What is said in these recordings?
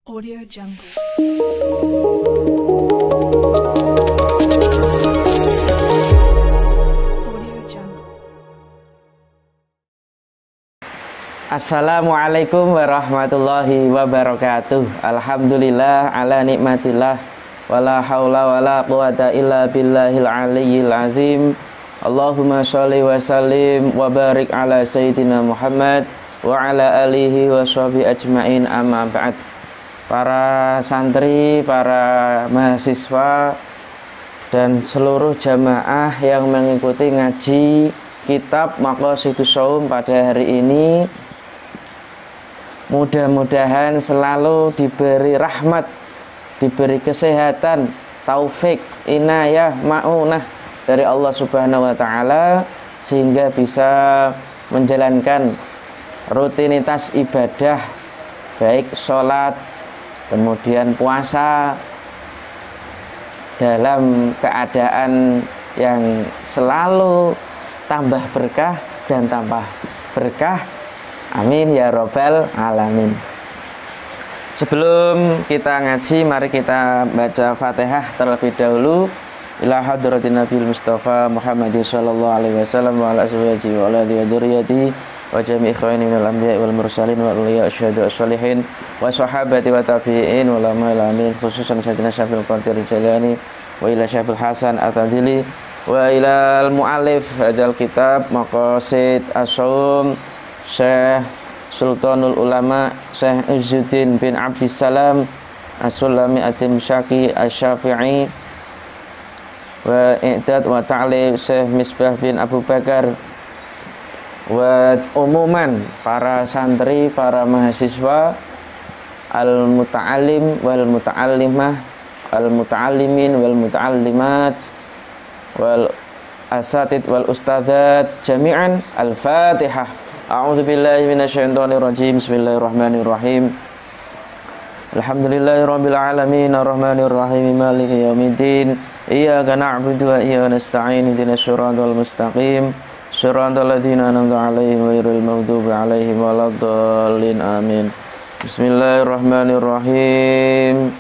Audio Jungle. Audio Jungle. Assalamualaikum warahmatullahi wabarakatuh. Alhamdulillah ala nikmatillah. Wala haula wala quwata illa billahil aliyyil azim. Allahumma sholli wa sallim wa barik ala sayyidina Muhammad wa ala alihi wa sahbihi ajmain, amma ba'd. Para santri, para mahasiswa, dan seluruh jamaah yang mengikuti ngaji kitab Maqasidus Shaum pada hari ini, mudah-mudahan selalu diberi rahmat, diberi kesehatan, taufik, inayah, ma'unah dari Allah Subhanahu wa Ta'ala, sehingga bisa menjalankan rutinitas ibadah, baik sholat, kemudian puasa, dalam keadaan yang selalu tambah berkah dan tambah berkah. Amin ya robbal alamin. Sebelum kita ngaji, mari kita baca Fatihah terlebih dahulu. Ila hadratin Nabil Mustafa Muhammadin sallallahu alaihi wasallam wa ala azwajihi wa ala dzurriyyatihi wa jami' ikhwani minal anbiya'i wal mursalin wa awliya asyhadu as-shalihin wa sahabati wa tabi'in wa ulama amin, khususan Sayyidina Syafil Qadir Jalani wa ila Syafil Hasan At-Tadili wa ila al-mu'alif hadzal kitab Maqasidus Shaum Syekh Sultanul Ulama Syekh Izzuddin bin Abdissalam As-Sulami At-Timsyaki Asy-Syafi'i wa i'dad wa ta'lim Syekh Misbah bin Abu Bakar, wa umuman para santri, para mahasiswa, al-muta'allim wal muta'allimah, al-muta'allimin wal muta'allimat, wal asatid wal ustadzat jami'an. Al-Fatihah. A'udzu billahi minasyaitonir rajim. Bismillahirrahmanirrahim. Alhamdulillahirabbil alamin arrahmanir rahim maliki yaumiddin. Iyyaka na'budu wa iyyaka nasta'in ihdinas siratal mustaqim siratal ladzina an'amta 'alaihim ghairil maghdubi 'alaihim waladdallin. Amin. Bismillahirrahmanirrahim.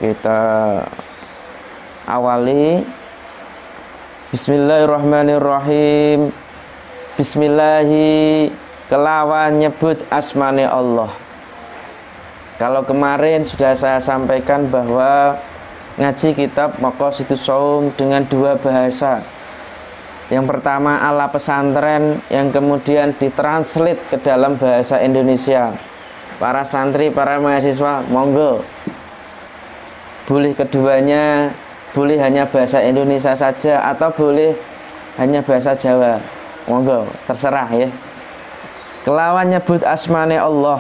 Kita awali. Bismillahirrahmanirrahim. Bismillahi kelawan nyebut asmane Allah. Kalau kemarin sudah saya sampaikan bahwa ngaji kitab Maqasidus Shaum dengan dua bahasa. Yang pertama ala pesantren, yang kemudian ditranslate ke dalam bahasa Indonesia. Para santri, para mahasiswa, monggo. Boleh keduanya, boleh hanya bahasa Indonesia saja atau boleh hanya bahasa Jawa. Monggo, terserah ya. Kelawan nyebut asmane Allah,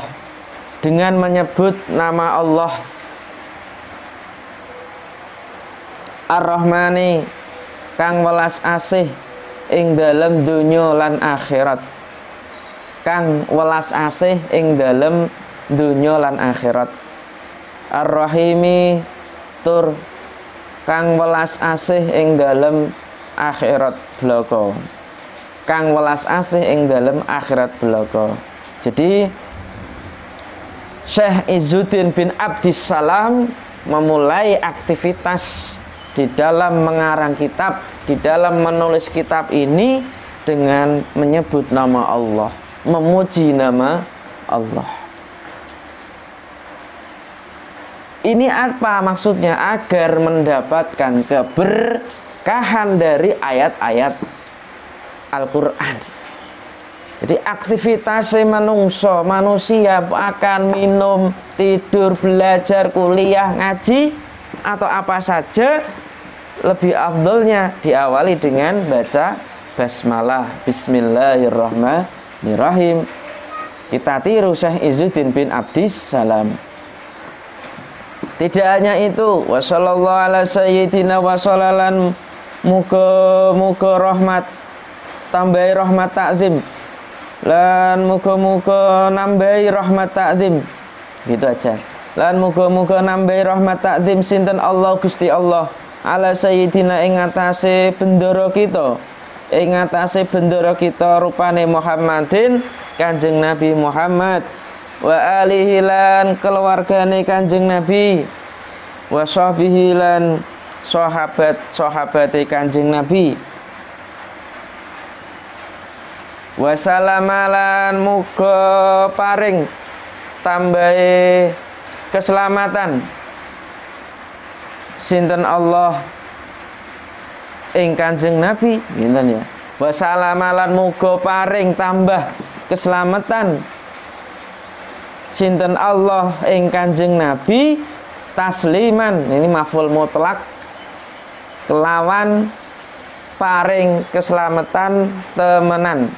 dengan menyebut nama Allah Ar-Rahmani kang welas asih ing dalem donya lan akhirat. Kang welas asih ing dalem donya lan akhirat. Ar-Rahimi tur kang welas asih ing dalem akhirat blaka. Kang welas asih ing dalem akhirat blaka. Jadi Syekh Izzuddin bin Abdissalam memulai aktivitas di dalam mengarang kitab, di dalam menulis kitab ini dengan menyebut nama Allah, memuji nama Allah. Ini apa maksudnya? Agar mendapatkan keberkahan dari ayat-ayat Al-Quran. Jadi aktivitas manungso, manusia akan minum, tidur, belajar, kuliah, ngaji, atau apa saja, lebih afdolnya diawali dengan baca basmalah, bismillahirrahmanirrahim. Kita tiru Syekh Izzuddin bin Abdissalam. Tidak hanya itu, wa sallallahu ala sayyidina wa sallalan, muga rahmat, tambahi rahmat takzim, lan muga-muga nambahi rahmat takzim. Gitu aja. Lan muga-muga nambahi rahmat takzim sinten Allah Gusti Allah ala sayyidina ing atase bendara kita, ing atase bendara kita rupane Muhammadin Kanjeng Nabi Muhammad wa alihi lan keluargane Kanjeng Nabi, wa sahbihi lan sahabat-sahabate Kanjeng Nabi, wa salamalan muga paring tambahe keselamatan sinten Allah ing Kanjeng Nabi, ngenten ya. Wa salamalan muga paring tambah keselamatan sinten Allah ing Kanjeng Nabi tasliman, ini maf'ul mutlak, kelawan paring keselamatan temenan.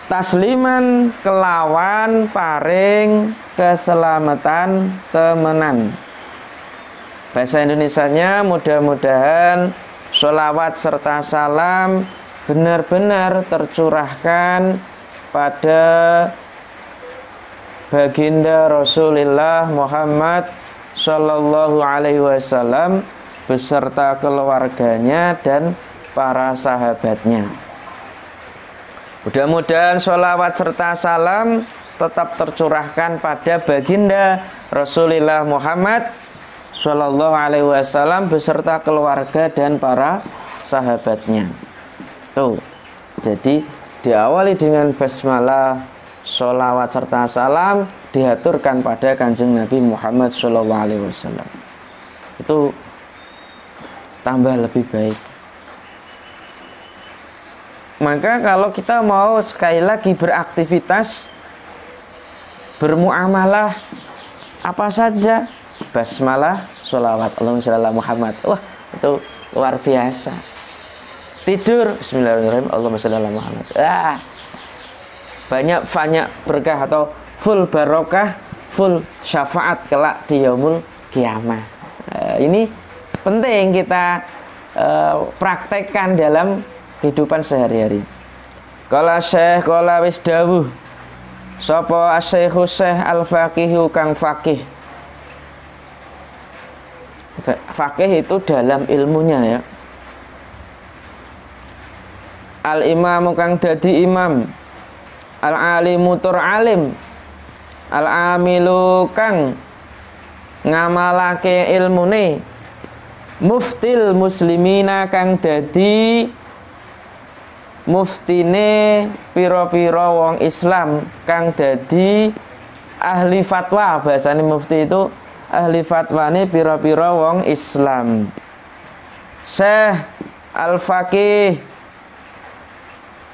Tasliman kelawan paring keselamatan temenan. Bahasa Indonesianya mudah-mudahan sholawat serta salam benar-benar tercurahkan pada baginda Rasulullah Muhammad Sallallahu Alaihi Wasallam beserta keluarganya dan para sahabatnya. Mudah-mudahan sholawat serta salam tetap tercurahkan pada baginda Rasulullah Muhammad Sallallahu Alaihi Wasallam beserta keluarga dan para sahabatnya. Tuh, jadi diawali dengan basmalah, sholawat serta salam dihaturkan pada Kanjeng Nabi Muhammad Sallallahu Alaihi Wasallam. Itu tambah lebih baik. Maka kalau kita mau sekali lagi beraktivitas, bermuamalah apa saja, basmalah, sholawat, Allahumma sholli ala Muhammad. Wah, itu luar biasa. Tidur, bismillahirrahmanirrahim, Allahumma sholli ala Muhammad. Banyak berkah atau full barokah, full syafaat kelak di yaumul kiamah. Ini penting kita praktekkan dalam kehidupan sehari-hari. Kala syekh, kala wis dawuh sapa asy-syekhu syekh al-faqihu kang faqih. Faqih itu dalam ilmunya ya. Al-imamu kang dadi imam, al-alimu tur alim, al-amilu kang ngamalake ilmune, muftil muslimina kang dadi muftine pira-pira wong Islam, kang dadi ahli fatwa. Bahasane mufti itu ahli fatwane pira-pira wong Islam. Syekh al-faqih,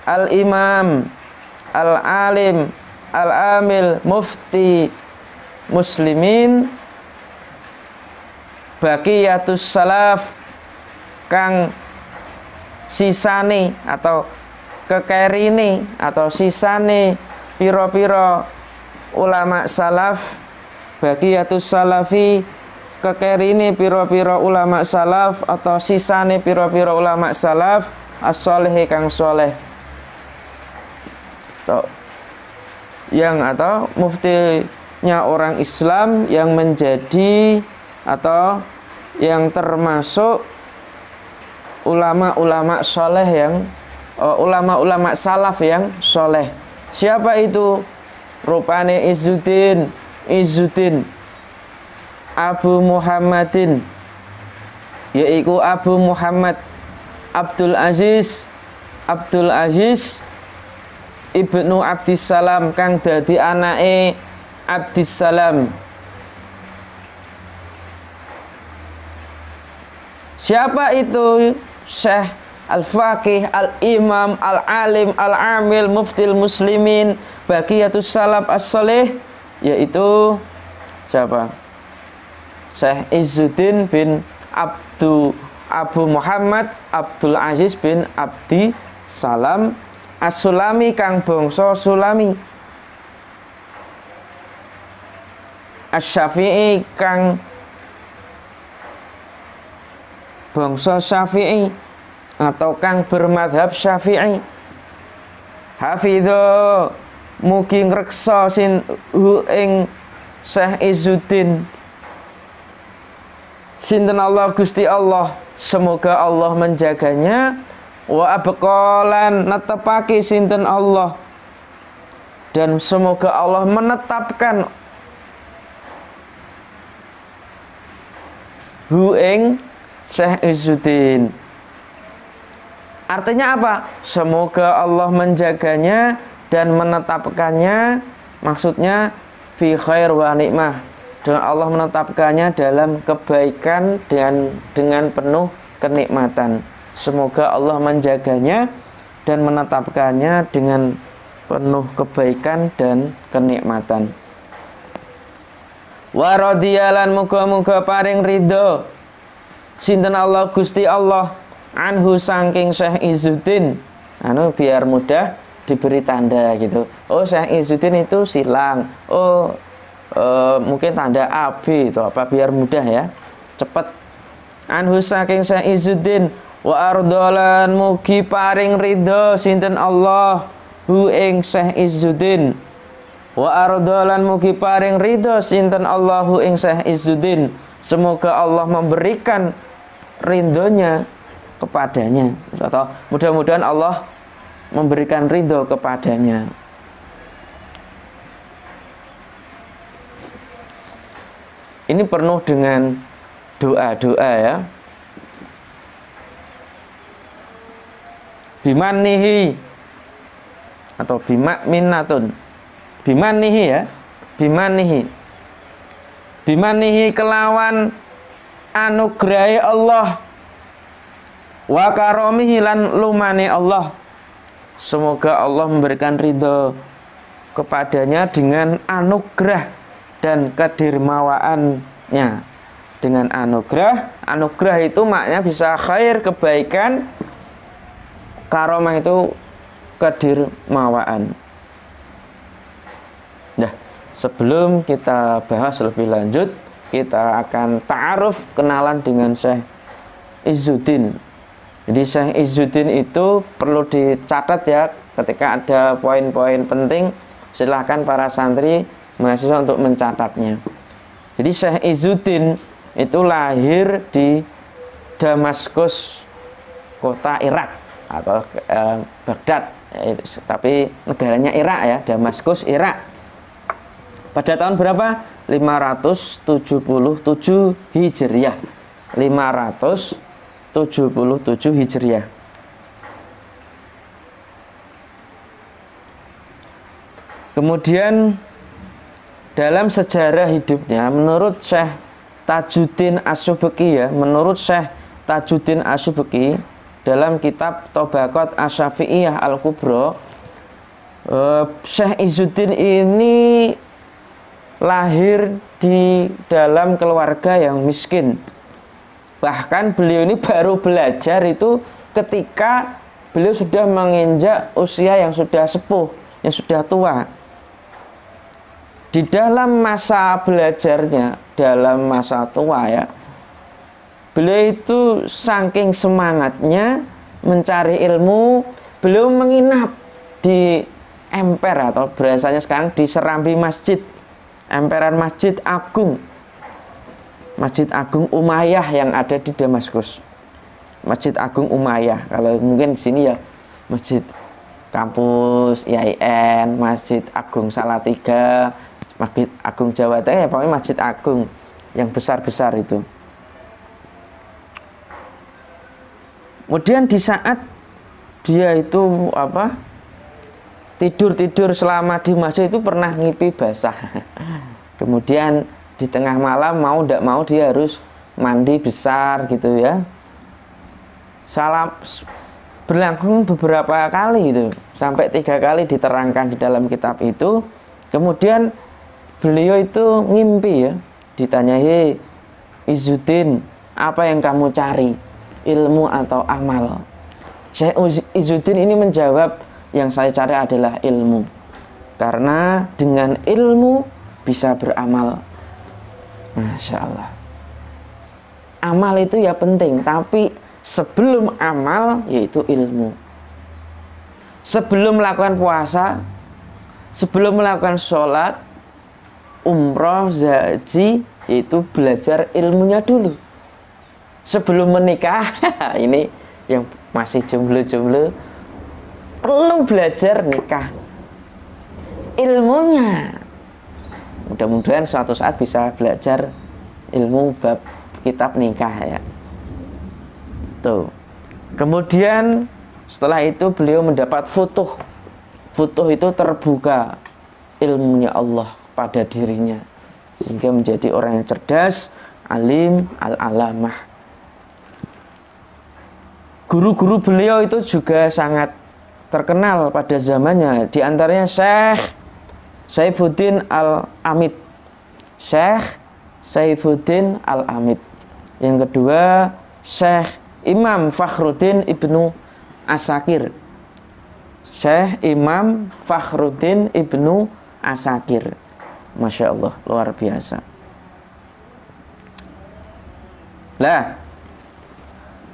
al-imam, al-alim, al-amil, mufti muslimin, baqiyatus salaf kang sisane atau kekerine atau sisane pira-pira ulama salaf, baqiyatus salafi kekerine pira-pira ulama salaf atau sisane pira-pira ulama salaf as-sholih kang soleh. Yang atau muftinya orang Islam yang menjadi atau yang termasuk ulama-ulama soleh yang ulama-ulama salaf yang soleh. Siapa itu? Rupane Izzuddin Abu Muhammadin, yaitu Abu Muhammad Abdul Aziz Ibnu Abdissalam kang dadi anake Abdissalam. Siapa itu? Syekh al-faqih, al-imam, al-alim, al-amil, muftil muslimin, baqiyatus salaf as-sholih, yaitu siapa? Syekh Izzuddin bin Abu Muhammad Abdul Aziz bin Abdi Salam As-Sulami kang bangsa Sulami, Asy-Syafi'i kang bangsa Syafi'i atau kang bermadhab Syafi'i. Hafidho mugi ngreksa ing Syekh Izzuddin sinten Allah Gusti Allah, semoga Allah menjaganya. Wa abqalan netepake sinten Allah dan semoga Allah menetapkan hu ing Syekh Izzuddin. Artinya apa? Semoga Allah menjaganya dan menetapkannya, maksudnya fi khair wa nikmah, dan Allah menetapkannya dalam kebaikan dan dengan penuh kenikmatan. Semoga Allah menjaganya dan menetapkannya dengan penuh kebaikan dan kenikmatan. Wa radiyalan muga-muga paring ridho sinten Allah Gusti Allah anhu saking Syekh Izzuddin. Biar mudah diberi tanda gitu. Oh, Syekh Izzuddin itu silang. Oh, mungkin tanda AB itu apa, biar mudah ya, cepat. Anhu saking Syekh Izzuddin wa ardolan mugi paring ridho sinten Allah hu ing Syekh Izzuddin. Wa ardolan mugi paring ridho sinten Allah hu ing Syekh Izzuddin. Semoga Allah memberikan ridhonya kepadanya, atau mudah-mudahan Allah memberikan ridho kepadanya. Ini penuh dengan doa-doa ya. Bimanihi atau bimakminatun. Bimanihi ya. Bimanihi kelawan anugrahi Allah wa karomihi lan lumani Allah. Semoga Allah memberikan ridho kepadanya dengan anugerah dan kedermawaannya. Dengan anugerah itu maknanya bisa khair, kebaikan, karomah itu kedermawaan. Nah, sebelum kita bahas lebih lanjut, kita akan ta'aruf, kenalan dengan Syekh Izzuddin. Jadi Syekh Izzuddin itu perlu dicatat ya, ketika ada poin-poin penting silahkan para santri mahasiswa untuk mencatatnya. Jadi Syekh Izzuddin itu lahir di Damaskus, kota Irak atau Baghdad, tapi negaranya Irak ya, Damaskus, Irak. Pada tahun berapa? 577 Hijriah. 577 Hijriah. Kemudian dalam sejarah hidupnya, menurut Syekh Tajuddin As-Subki ya, menurut Syekh Tajuddin As-Subki dalam kitab Tabaqat Asy-Syafi'iyah Al-Kubra, Syekh Izzuddin ini lahir di dalam keluarga yang miskin. Bahkan beliau ini baru belajar itu ketika beliau sudah menginjak usia yang sudah sepuh, yang sudah tua. Di dalam masa belajarnya, dalam masa tua ya, beliau itu saking semangatnya mencari ilmu, beliau menginap di emper atau bahasanya sekarang di serambi masjid, emperan Masjid Agung Umayyah yang ada di Damaskus. Masjid Agung Umayyah, kalau mungkin di sini ya Masjid Kampus IAIN, Masjid Agung Salatiga, Masjid Agung Jawa Tengah, ya pokoknya Masjid Agung yang besar-besar itu. Kemudian di saat dia itu tidur selama di masjid itu pernah ngipi basah. Kemudian di tengah malam mau tidak mau dia harus mandi besar gitu ya. Berlangsung beberapa kali itu, sampai 3 kali diterangkan di dalam kitab itu. Kemudian beliau itu ngimpi ya, ditanya, "Hei Izzuddin, apa yang kamu cari? Ilmu atau amal?" Syekh Izzuddin ini menjawab, "Yang saya cari adalah ilmu. Karena dengan ilmu bisa beramal." Masya Allah. Amal itu ya penting, tapi sebelum amal yaitu ilmu. Sebelum melakukan puasa, sebelum melakukan sholat, umroh, haji, yaitu belajar ilmunya dulu. Sebelum menikah, ini yang masih jomblo-jomblo perlu belajar nikah. ilmunya. Mudah-mudahan suatu saat bisa belajar ilmu bab kitab nikah ya. Tuh. Kemudian setelah itu beliau mendapat futuh. Futuh itu terbuka ilmunya Allah pada dirinya, sehingga menjadi orang yang cerdas, alim, al-alamah. Guru-guru beliau itu juga sangat terkenal pada zamannya. Di antaranya Syekh Saifuddin Al-Amid. Syekh Saifuddin Al-Amid. Yang kedua Syekh Imam Fakhruddin Ibnu Asakir. Syekh Imam Fakhruddin Ibnu Asakir. Masya Allah, luar biasa. Lah,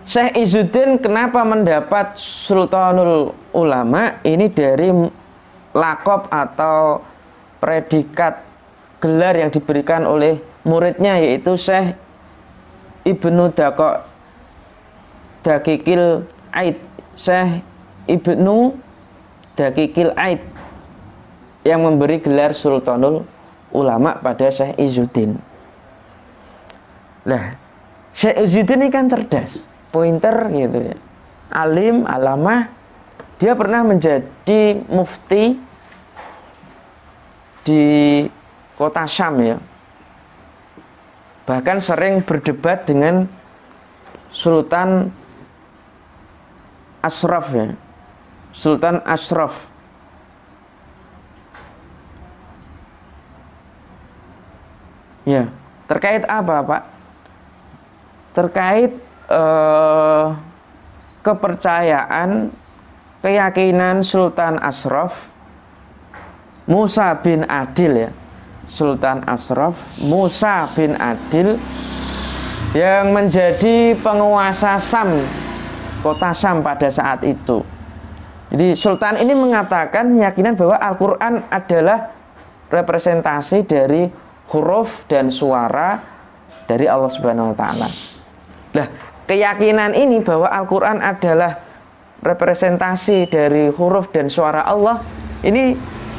Syekh Izzuddin kenapa mendapat Sultanul Ulama? Ini dari lakop atau predikat gelar yang diberikan oleh muridnya, yaitu Syekh Ibnu Daqiqil Aid. Syekh Ibnu Daqiqil Aid yang memberi gelar Sultanul Ulama pada Syekh Izzuddin. Nah, Syekh Izzuddin ini kan cerdas, pointer gitu ya, alim, alamah. Dia pernah menjadi mufti di kota Syam ya. Bahkan sering berdebat dengan Sultan Ashraf ya. Sultan Ashraf. Ya, terkait apa, Pak? Terkait kepercayaan, keyakinan Sultan Ashraf Musa bin Adil ya. Sultan Ashraf Musa bin Adil yang menjadi penguasa Sam, kota Sam pada saat itu. Jadi Sultan ini mengatakan keyakinan bahwa Al-Quran adalah representasi dari huruf dan suara dari Allah Subhanahu wa Ta'ala. Nah, keyakinan ini bahwa Al-Quran adalah representasi dari huruf dan suara Allah ini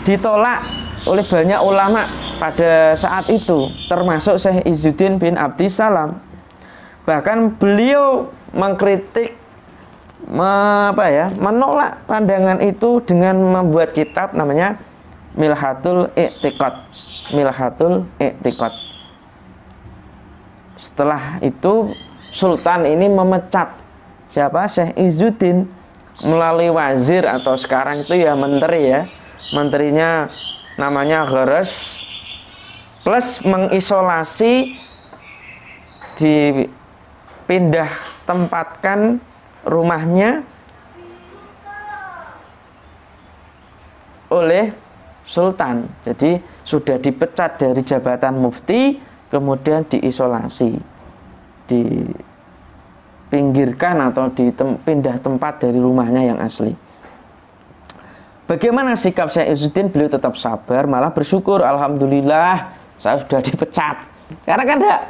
ditolak oleh banyak ulama pada saat itu, termasuk Syekh Izzuddin bin Abdissalam. Bahkan beliau mengkritik, menolak pandangan itu dengan membuat kitab namanya Milhatul I'tiqad. Milhatul I'tiqad. Setelah itu Sultan ini memecat siapa? Syekh Izzuddin melalui wazir, atau sekarang itu ya menteri ya. Menterinya namanya Gharas, plus mengisolasi, dipindah tempatkan rumahnya oleh Sultan. Jadi sudah dipecat dari jabatan mufti, kemudian diisolasi, dipinggirkan atau dipindah tempat dari rumahnya yang asli. Bagaimana sikap Syekh Izzuddin? Beliau tetap sabar, malah bersyukur, alhamdulillah saya sudah dipecat. Karena kan enggak,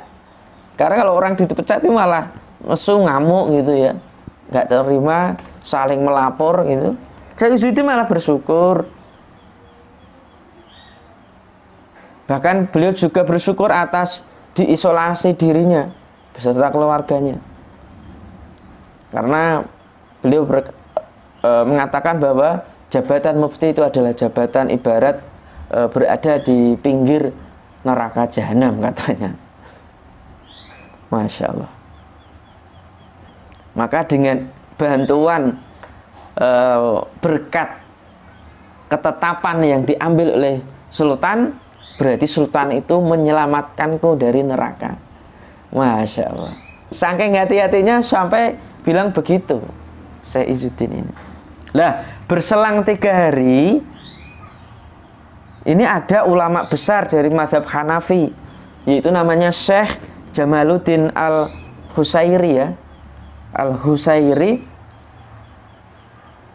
karena kalau orang dipecat itu malah nesu, ngamuk gitu ya, nggak terima, saling melapor gitu. Syekh Izzuddin malah bersyukur. Bahkan beliau juga bersyukur atas diisolasi dirinya beserta keluarganya, karena beliau mengatakan bahwa jabatan mufti itu adalah jabatan ibarat berada di pinggir neraka jahanam, katanya. Masya Allah. Maka dengan bantuan berkat ketetapan yang diambil oleh Sultan, berarti Sultan itu menyelamatkanku dari neraka. Masya Allah. Saking hati-hatinya sampai bilang begitu Syekh Izzuddin ini. Lah, berselang 3 hari ini ada ulama besar dari mazhab Hanafi, yaitu namanya Syekh Jamaluddin Al-Husairi ya. Al-Husairi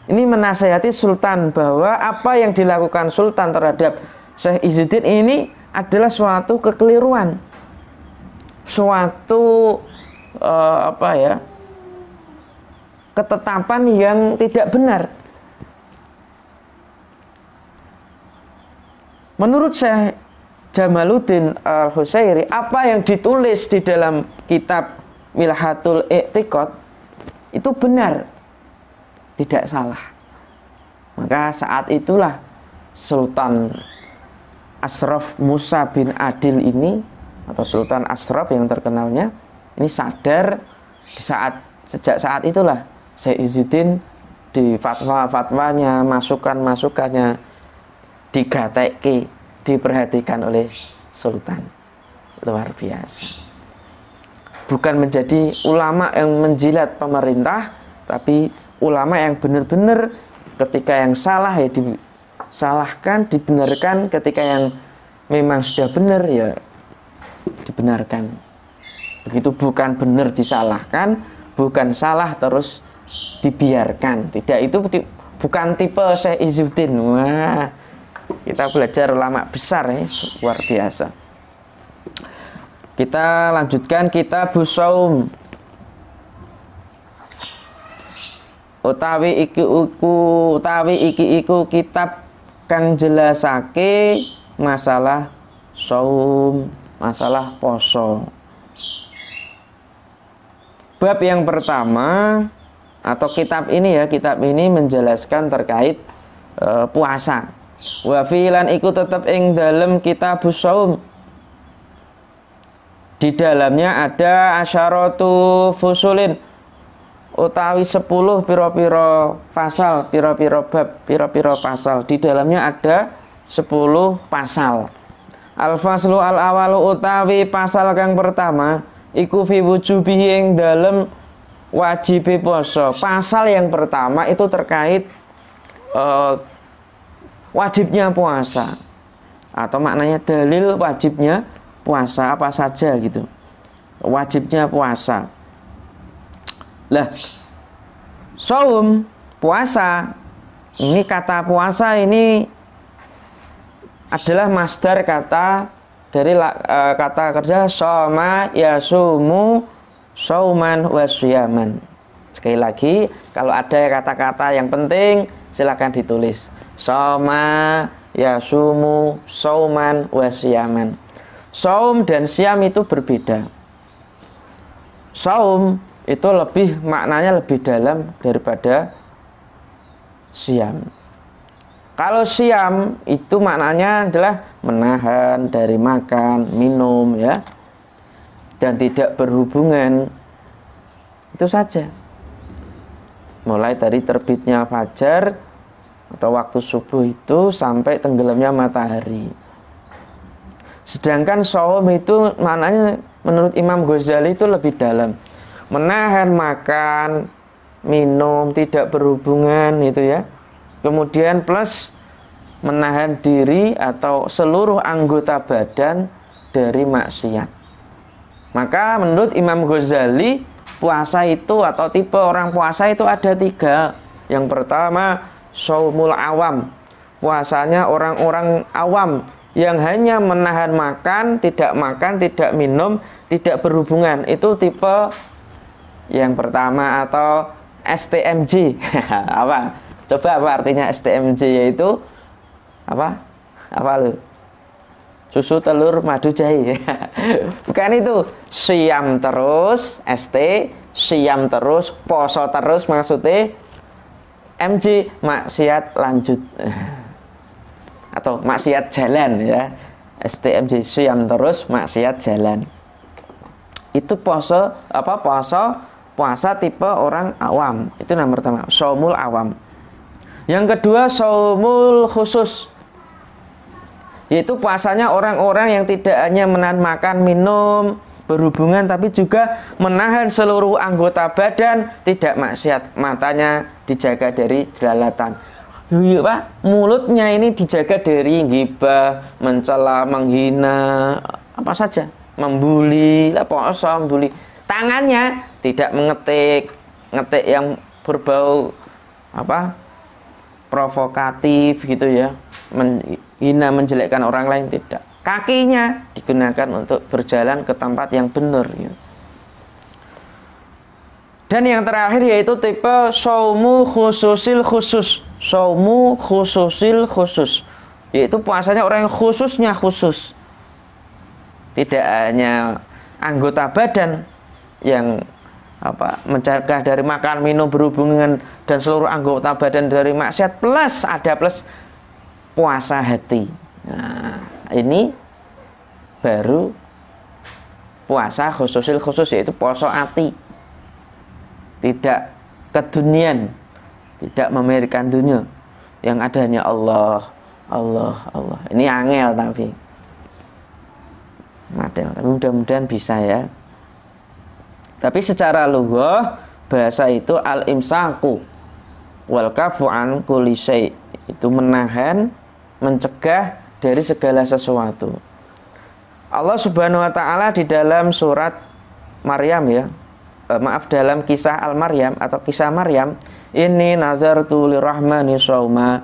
ini menasihati Sultan bahwa apa yang dilakukan Sultan terhadap Syekh Izzuddin ini adalah suatu kekeliruan, suatu ketetapan yang tidak benar. Menurut Syekh Jamaluddin Al-Husairi, apa yang ditulis di dalam kitab Milhatul I'tiqad itu benar, tidak salah. Maka saat itulah Sultan Ashraf Musa bin Adil ini, atau Sultan Ashraf yang terkenalnya, ini sadar sejak saat itulah Syekh Izzuddin di fatwa-fatwanya, masukan-masukannya digatekke, diperhatikan oleh Sultan. Luar biasa. Bukan menjadi ulama yang menjilat pemerintah, tapi ulama yang benar-benar ketika yang salah ya disalahkan, dibenarkan, ketika yang memang sudah benar ya dibenarkan. Begitu, bukan benar disalahkan, bukan salah terus dibiarkan. Tidak, itu bukan tipe Syekh Izzuddin. Wah, kita belajar ulama besar ya, luar biasa. Kita lanjutkan kitab Shaum. Utawi iki iku kitab kang jelasake masalah shaum, masalah poso. Bab yang pertama atau kitab ini menjelaskan terkait puasa. Wa filan iku tetep ing dalem kitab shaum. Di dalamnya ada asyaratu fusulin, utawi 10 piro-piro pasal, piro-piro bab, piro-piro pasal. Di dalamnya ada 10 pasal. Al-faslu al-awalu utawi pasal kang pertama iku fi wujubihi ing dalem wajibe poso. Pasal yang pertama itu terkait wajibnya puasa, atau maknanya dalil wajibnya puasa apa saja gitu. Wajibnya puasa. Lah, shaum, puasa. Ini kata puasa ini adalah masdar kata dari kata kerja shoma yasumu shauman wasyaman. Sekali lagi, kalau ada kata-kata yang penting silakan ditulis. Shoma yasumu shauman wasyaman. Shaum dan siam itu berbeda. Shaum itu maknanya lebih dalam daripada siam. Kalau siam itu maknanya adalah menahan dari makan, minum ya, dan tidak berhubungan. Itu saja. Mulai dari terbitnya fajar atau waktu subuh itu sampai tenggelamnya matahari. Sedangkan shaum itu maknanya menurut Imam Ghazali itu lebih dalam. Menahan makan, minum, tidak berhubungan itu ya. Kemudian plus menahan diri atau seluruh anggota badan dari maksiat. Maka menurut Imam Ghazali, puasa itu atau tipe orang puasa itu ada 3. Yang pertama, shaumul awam. Puasanya orang-orang awam yang hanya menahan makan, tidak minum, tidak berhubungan. Itu tipe yang pertama atau STMJ. Apa? Coba apa artinya STMJ, yaitu apa? Apa lu? Susu, telur, madu, jahe. Bukan itu. Siam terus, siam terus, poso terus maksudnya. MJ, maksiat lanjut. Atau maksiat jalan ya. STMJ, siam terus, maksiat jalan. Itu puasa tipe orang awam. Itu nomor pertama, shaumul awam. Yang kedua, shaumul khusus, yaitu puasanya orang-orang yang tidak hanya menahan makan, minum, berhubungan, tapi juga menahan seluruh anggota badan, tidak maksiat. Matanya dijaga dari jelalatan. Iya Pak, mulutnya ini dijaga dari ghibah, mencela, menghina, apa saja, membuli, membuli. Tangannya tidak mengetik yang berbau provokatif gitu ya, menghina, menjelekkan orang lain, tidak. Kakinya digunakan untuk berjalan ke tempat yang benar ya. Dan yang terakhir yaitu tipe shaumu khususil khusus. Shaumu khususil khusus. yaitu puasanya orang yang khususnya khusus. Tidak hanya anggota badan yang mencegah dari makan, minum, berhubungan dan seluruh anggota badan dari maksiat, plus puasa hati. Nah, ini baru puasa khusus, yaitu poso hati. Tidak kedunian, tidak memikirkan dunia, yang ada hanya Allah. Ini angel tapi mudah-mudahan bisa ya. Tapi secara lughah bahasa itu al-imsaku wal kafu an kulli syai', itu menahan, mencegah dari segala sesuatu. Allah Subhanahu wa taala di dalam surat Maryam ya. Dalam kisah Al-Maryam atau kisah Maryam, ini nazartu lirrahmani shauma.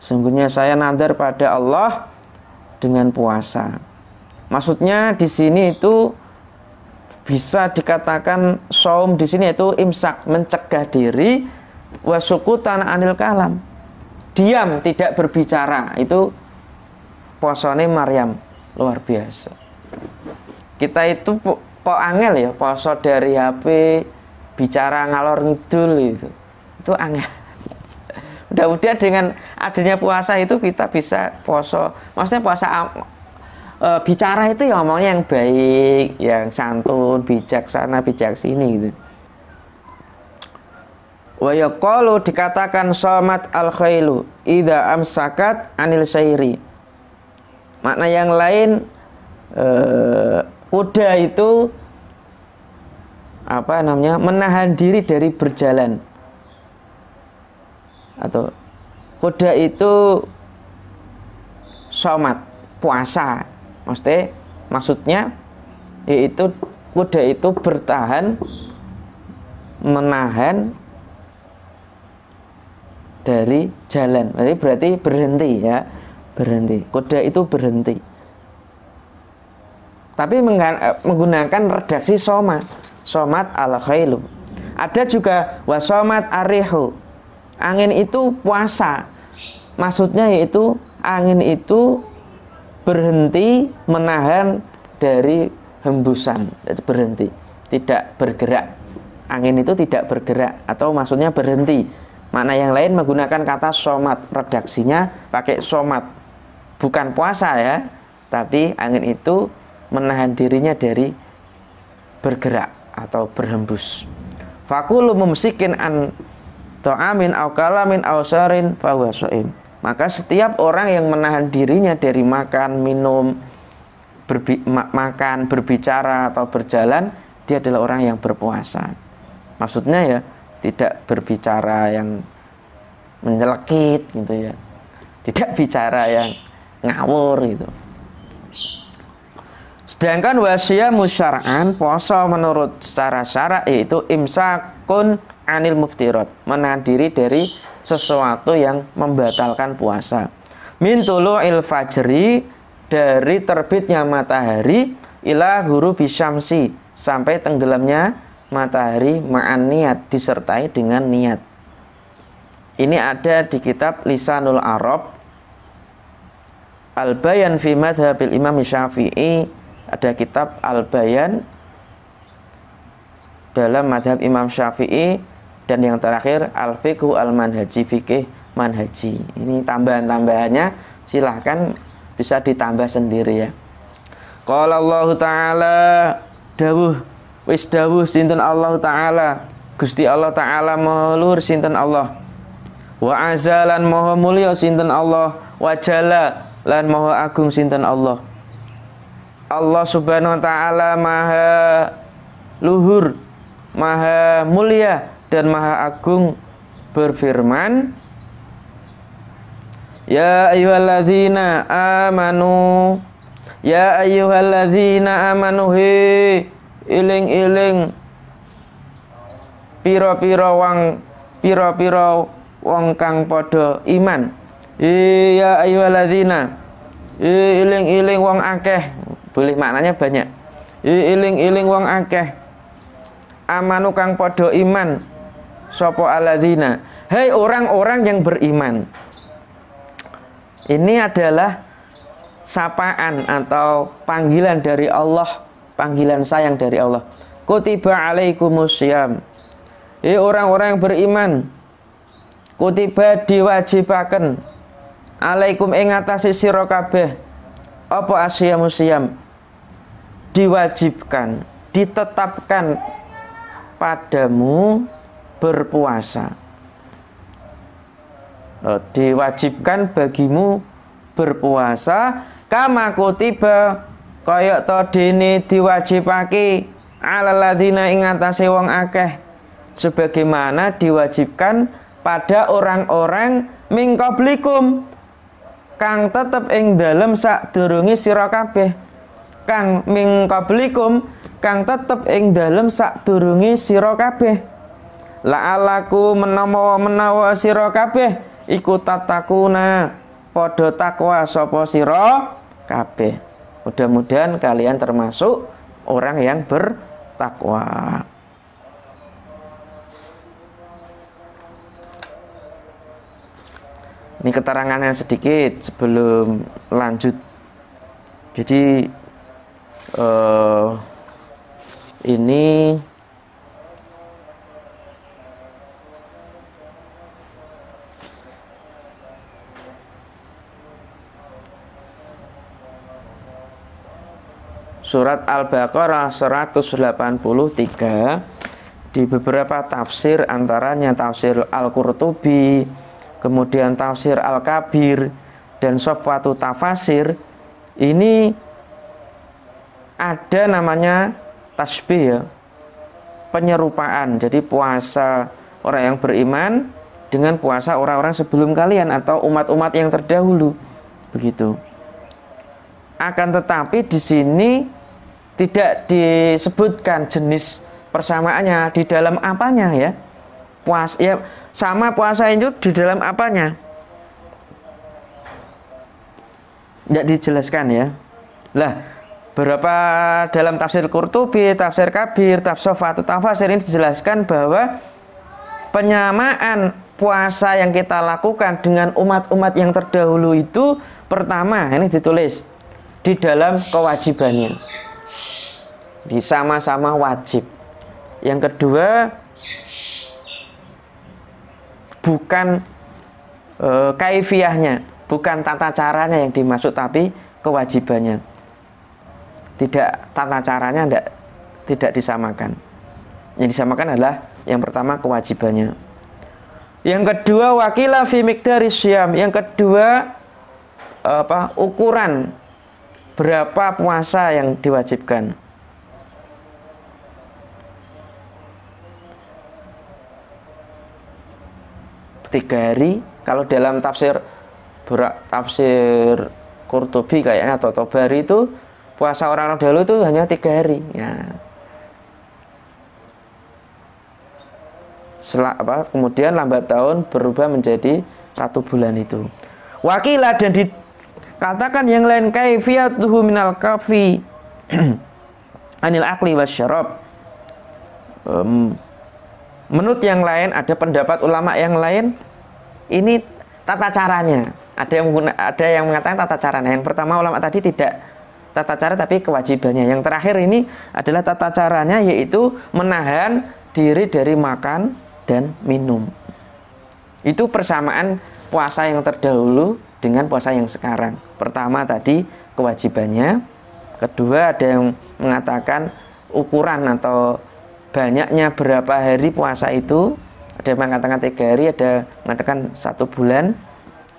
Sungguhnya saya nazar pada Allah dengan puasa. Maksudnya di sini itu bisa dikatakan shaum di sini itu imsak, mencegah diri, wasukutan anil kalam. Diam, tidak berbicara. Itu posone Maryam luar biasa. Kita itu kok angel ya poso dari HP, bicara ngalor ngidul itu angel. Mudah-mudahan dengan adanya puasa itu kita bisa poso, maksudnya puasa bicara itu ya ngomongnya yang baik, yang santun, bijaksana, bijaksini gitu. Wa yaqalu dikatakan shamat al-khailu idza amsakat anil sayri. Makna yang lain kuda itu menahan diri dari berjalan, atau kuda itu shamat, puasa. Maksudnya yaitu kuda itu bertahan, menahan dari jalan. Berarti berhenti ya, berhenti. Kuda itu berhenti. Tapi menggunakan redaksi somat al-khailu. Ada juga wasomat arihu. Angin itu puasa. Maksudnya yaitu angin itu berhenti, menahan dari hembusan, berhenti, tidak bergerak. Angin itu tidak bergerak, atau maksudnya berhenti. Makna yang lain menggunakan kata somat, redaksinya pakai somat. Bukan puasa ya, tapi angin itu menahan dirinya dari bergerak atau berhembus. Fakulu mumsikin an ta'amin aw kalamin aw syarin fa huwa shaim. Maka setiap orang yang menahan dirinya dari makan, minum, berbicara atau berjalan, dia adalah orang yang berpuasa. Maksudnya ya tidak berbicara yang menyelekit gitu ya, tidak bicara yang ngawur gitu. Sedangkan wasiyamu syar'an, poso menurut secara syara' yaitu imsakun anil muftirat, menahan diri dari sesuatu yang membatalkan puasa. Min tulu'il fajri, dari terbitnya matahari, ila ghurubi syamsi, sampai tenggelamnya matahari, ma'an niat, disertai dengan niat. Ini ada di kitab Lisanul Arab, Al-Bayan fi madhabil Imam Syafi'i. Ada kitab Al-Bayan dalam madhab Imam Syafi'i. Dan yang terakhir Al-Fiqhu Al-Manhaji, fikih manhaji. Ini tambahan-tambahannya silahkan bisa ditambah sendiri ya. Qala Allah Ta'ala, dawuh sinten Allah Ta'ala, Gusti Allah Ta'ala maha luhur sinten Allah, wa azalan maha mulya sinten Allah, wa jala lan maha agung sinten Allah. Allah Subhanahu wa Ta'ala maha luhur, maha mulia dan maha agung berfirman, ya ayyuhalladzina amanu, ya ayyuhalladzina amanu, he iling-iling pira-pira wong kang padha iman. Ya ayyuhalladzina, iling-iling wong akeh, boleh maknanya banyak. Iling-iling wong akeh, amanu kang padha iman. Sopo alladzina, hei orang-orang yang beriman. Ini adalah sapaan atau panggilan dari Allah, panggilan sayang dari Allah. Kutiba alaikumusiyam. Orang-orang yang beriman, kutiba diwajibaken alaikum ing atase sira kabeh apa asyamusiyam, diwajibkan, ditetapkan padamu berpuasa. Diwajibkan bagimu berpuasa kama kutiba kaya to dene diwajibake alal ladzina ing atase wong akeh sebagaimana diwajibkan pada orang-orang min qablikum kang tetep ing dalem sadurunge sira kabeh. Kang min qablikum kang tetep ing dalem sadurunge sira kabeh. La'alaku menawa sira kabeh iku tatakuna padha takwa sapa sira kabeh. Mudah-mudahan kalian termasuk orang yang bertakwa. Ini keterangannya sedikit sebelum lanjut. Jadi ini surat Al-Baqarah 183 di beberapa tafsir, antaranya tafsir Al-Qurtubi, kemudian tafsir Al-Kabir dan Sofwatu Tafasir, ini ada namanya tasbih ya, penyerupaan. Jadi puasa orang yang beriman dengan puasa orang-orang sebelum kalian atau umat-umat yang terdahulu, begitu. Akan tetapi di sini tidak disebutkan jenis persamaannya di dalam apanya ya. Puasa ya sama puasa itu di dalam apanya? Tidak dijelaskan ya. Lah, berapa dalam tafsir Qurtubi, tafsir Kabir, tafsir Sofwatu Tafasir ini dijelaskan bahwa penyamaan puasa yang kita lakukan dengan umat-umat yang terdahulu itu pertama ini ditulis di dalam kewajibannya, di sama-sama wajib. Yang kedua bukan kaifiyahnya, bukan tata caranya yang dimaksud, tapi kewajibannya. Tidak, tata caranya tidak disamakan. Yang disamakan adalah yang pertama kewajibannya. Yang kedua wakila fi miqdaris syiyam. Yang kedua ukuran berapa puasa yang diwajibkan. Tiga hari. Kalau dalam tafsir Qurtubi kayaknya atau Tobari itu puasa orang-orang dahulu itu hanya 3 hari ya. Kemudian lambat tahun berubah menjadi 1 bulan itu. Wakilah dan dikatakan yang lain kaifiyatuhu minal kafi anil akli wasyarab. Menurut yang lain, ada pendapat ulama yang lain, ini tata caranya. Ada yang mengatakan tata caranya. Yang pertama ulama tadi tidak tata cara tapi kewajibannya. Yang terakhir ini adalah tata caranya, yaitu menahan diri dari makan dan minum. Itu persamaan puasa yang terdahulu dengan puasa yang sekarang. Pertama tadi kewajibannya. Kedua ada yang mengatakan ukuran atau banyaknya berapa hari puasa itu. Ada yang mengatakan 3 hari, ada yang mengatakan 1 bulan.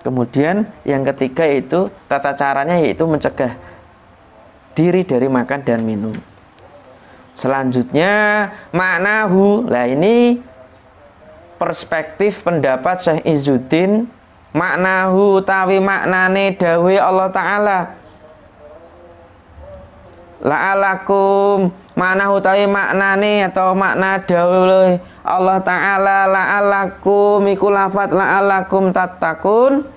Kemudian yang ketiga itu tata caranya, yaitu mencegah diri dari makan dan minum. Selanjutnya maknahu. Lah ini perspektif pendapat Syekh Izzuddin. Maknahu tawi maknane dawe Allah Ta'ala. La'alakum maknahu tawi maknane atau makna dawe Allah Ta'ala. La'alakum iku lafat la'alakum tattaqun.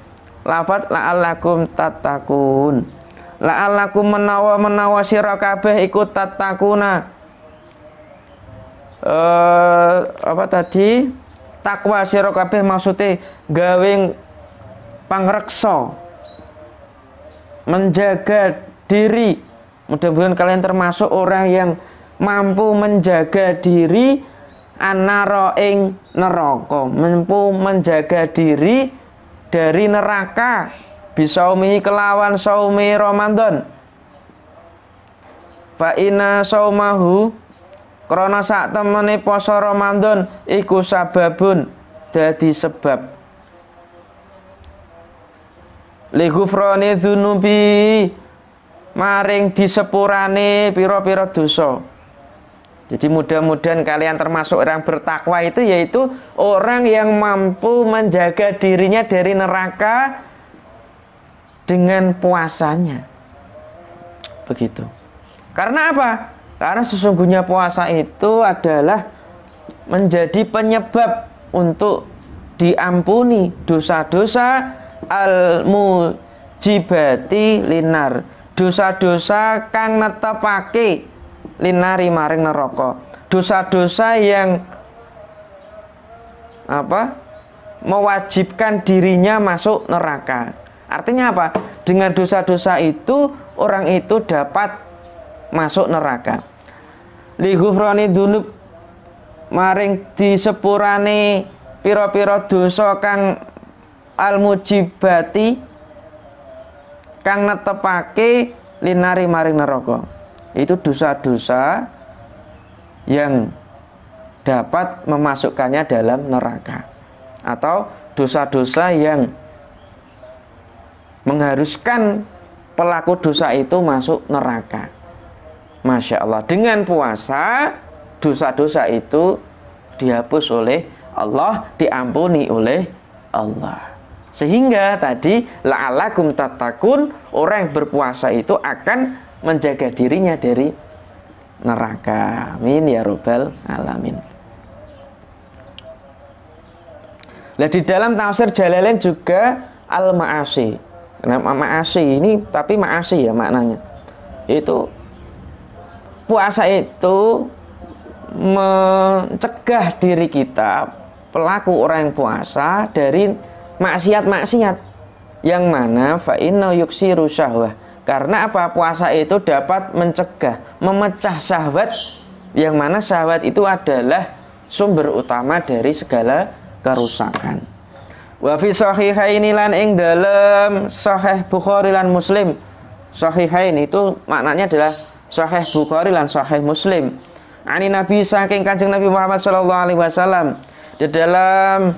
Lafat la'alakum tattaqun. La'alakum menawa sira kabeh iku tattaquna. Apa tadi? Takwa sira kabeh maksudnya gawe pangreksa menjaga diri. Mudah-mudahan kalian termasuk orang yang mampu menjaga diri anaro ing neraka, mampu menjaga diri dari neraka bisaumi kelawan saumi Ramadan. Fa inna saumahu krana sak temene poso Ramadan iku sababun dadi sebab li ghufrani dzunubi maring disepurane pira-pira dosa. Jadi mudah-mudahan kalian termasuk orang bertakwa itu, yaitu orang yang mampu menjaga dirinya dari neraka dengan puasanya. Begitu. Karena apa? Karena sesungguhnya puasa itu adalah menjadi penyebab untuk diampuni dosa-dosa al-mujibati linar, dosa-dosa kang netepake linari maring neraka, dosa-dosa yang mewajibkan dirinya masuk neraka. Artinya apa? Dengan dosa-dosa itu orang itu dapat masuk neraka. Li ghufrani dzunub maring disepurane pira-pira dosa kang al-mujibati kang netepake linari maring neraka. Itu dosa-dosa yang dapat memasukkannya dalam neraka, atau dosa-dosa yang mengharuskan pelaku dosa itu masuk neraka. Masya Allah, dengan puasa dosa-dosa itu dihapus oleh Allah, diampuni oleh Allah. Sehingga tadi la'alakum tattaqun, orang yang berpuasa itu akan menjaga dirinya dari neraka. Amin ya rabbal alamin. Nah, di dalam tafsir Jalalain juga al-ma'asi. Nah, ma'asi ini tapi ma'asi ya maknanya. Itu puasa itu mencegah diri kita, pelaku orang yang puasa, dari maksiat-maksiat yang mana fa inna yuksiru syahwah. Karena apa? Puasa itu dapat mencegah, memecah syahwat, yang mana syahwat itu adalah sumber utama dari segala kerusakan. Wa fi sahihaini lan ing dalam sahih Bukhari lan Muslim. Sahihain itu maknanya adalah sahih Bukhari lan sahih Muslim. Ani Nabi saking Kanjeng Nabi Muhammad sallallahu alaihi wasallam. Di dalam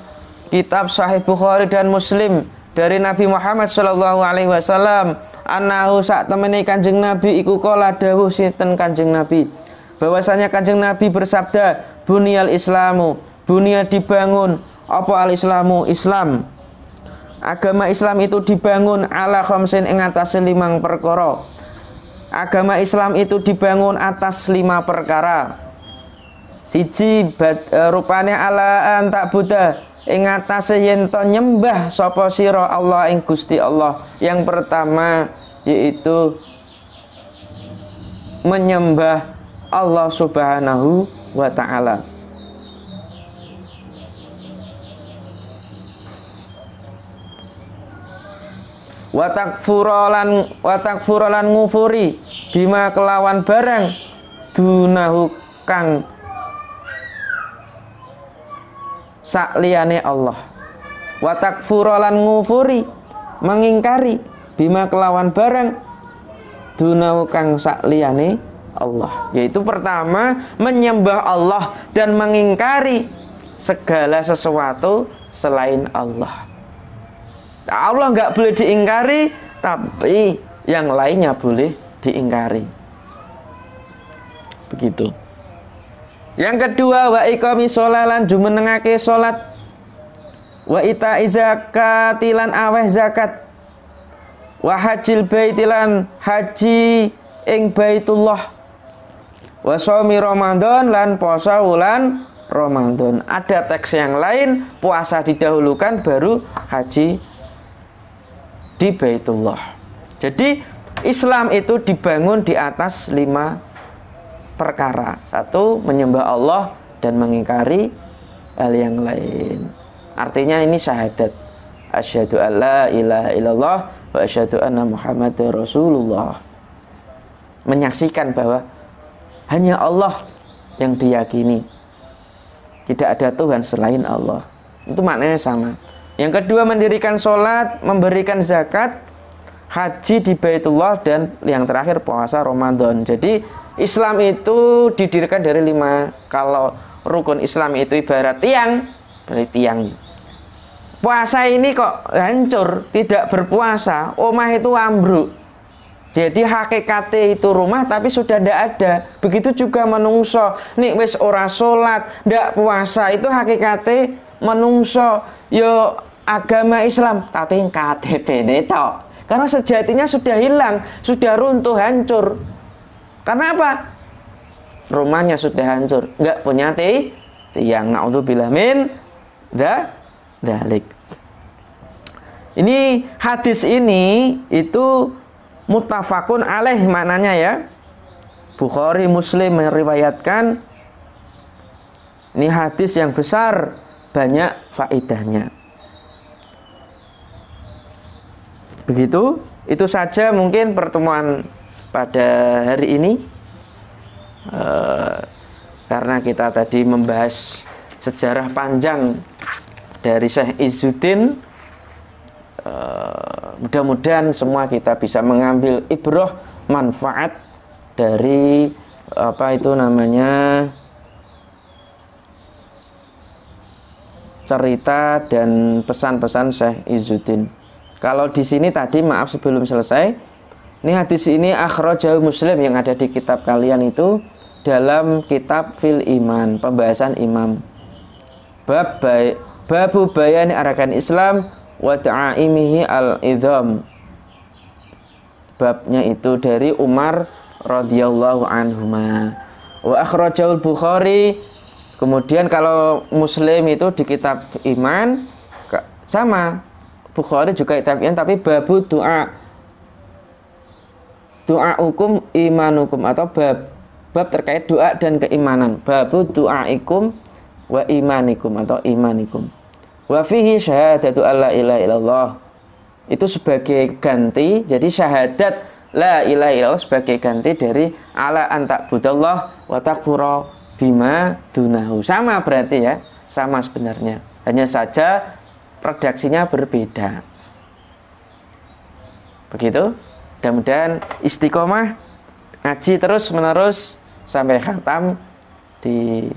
kitab sahih Bukhari dan Muslim dari Nabi Muhammad sallallahu alaihi wasallam, annahu sak temene Kanjeng Nabi iku kala dawuh sinten Kanjeng Nabi, bahwasanya Kanjeng Nabi bersabda, bunyal islamu, bunya dibangun apa al islamu, Islam, agama Islam itu dibangun ala khamsin ing atas 5 perkara. Agama Islam itu dibangun atas 5 perkara. Siji rupane ala antak Buddha ing atase yen to nyembah sapa sira Allah ing Gusti Allah. Yang pertama yaitu menyembah Allah Subhanahu wa taala. Watakfurolan ngufuri bima kelawan barang dunahu kang sakliyane Allah. Watakfurolan ngufuri mengingkari bima kelawan barang dunahu kang sakliyane Allah. Yaitu pertama menyembah Allah dan mengingkari segala sesuatu selain Allah. Allah nggak boleh diingkari, tapi yang lainnya boleh diingkari. Begitu. Yang kedua, wa iqami sholat lan jumenengake sholat, wa ita zakatilan aweh zakat, wa hajil baitilan haji ing baitullah, wa shaumi Ramadan lan puasa wulan Ramadan. Ada teks yang lain, puasa didahulukan baru haji di Baitullah. Jadi Islam itu dibangun di atas 5 perkara. 1, menyembah Allah dan mengingkari hal yang lain. Artinya ini syahadat. Asyhadu alla ilaha illallah wa asyhadu anna Muhammadar Rasulullah. Menyaksikan bahwa hanya Allah yang diyakini, tidak ada Tuhan selain Allah. Itu maknanya sama. Yang kedua, mendirikan sholat, memberikan zakat, haji di Baitullah, dan yang terakhir puasa Ramadan. Jadi Islam itu didirikan dari 5. Kalau rukun Islam itu ibarat tiang, dari tiang. Puasa ini kok hancur, tidak berpuasa, omah itu ambruk. Jadi hakikatnya itu rumah tapi sudah tidak ada. Begitu juga menungso, nik wis ora sholat, ndak puasa, itu hakikatnya menungso yo agama Islam tapi KTP neto. Karena sejatinya sudah hilang, sudah runtuh, hancur. Karena apa? Rumahnya sudah hancur, nggak punya tiang. Naudzubillah min dzalik. Ini hadis ini itu muttafaqun alaih maknanya ya. Bukhari Muslim meriwayatkan. Ini hadis yang besar, banyak faedahnya. Begitu, itu saja mungkin pertemuan pada hari ini. Karena kita tadi membahas sejarah panjang dari Syekh Izzuddin, mudah-mudahan semua kita bisa mengambil ibrah, manfaat dari apa itu namanya, cerita dan pesan-pesan Syekh Izzuddin. Kalau di sini tadi, maaf sebelum selesai, ini hadis ini akhrajahu Muslim yang ada di kitab kalian itu dalam kitab Fil Iman, pembahasan imam. Babu bayani arakan Islam wa ta'aimihi al-idham. Babnya itu dari Umar radhiyallahu anhuma. Wa akhrajahu Bukhari. Kemudian kalau Muslim itu di kitab Iman sama, Bukhari juga kitab Iman, tapi babu doa hukum imanukum, atau bab terkait doa dan keimanan. Babu du'aikum wa imanikum atau imanikum. Wa fihi syahadatu alla ilaha illallah. Itu sebagai ganti, jadi syahadat la ilaha illallah sebagai ganti dari ala anta budallah wa takfura bima dunahu. Sama berarti ya, sama sebenarnya. Hanya saja redaksinya berbeda. Begitu. Mudah-mudahan istiqomah ngaji terus menerus sampai khatam di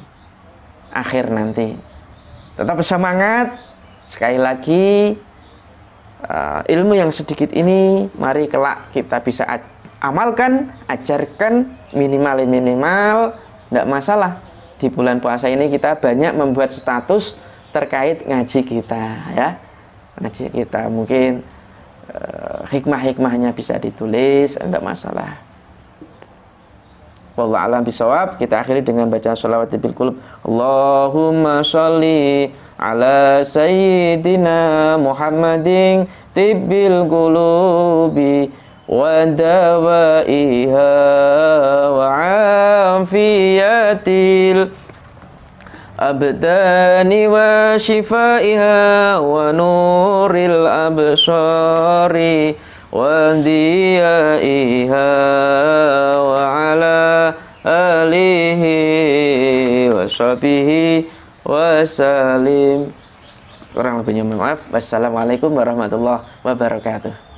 akhir nanti. Tetap semangat. Sekali lagi, ilmu yang sedikit ini mari kelak kita bisa amalkan, ajarkan minimal, tidak masalah. Di bulan puasa ini kita banyak membuat status terkait ngaji kita ya. Ngaji kita mungkin hikmah-hikmahnya bisa ditulis, tidak masalah. Wallahu a'lam bishawab. Kita akhiri dengan baca sholawat bil qulub. Allahumma sholli ala sayyidina Muhammadin tibbil qulubi wa dawaiha wa afiyatil abdani wa shifaiha wa nuril absari wa diyaiha wa ala alihi wa sahbihi wa salim. Kurang lebihnya maaf. Wassalamualaikum warahmatullahi wabarakatuh.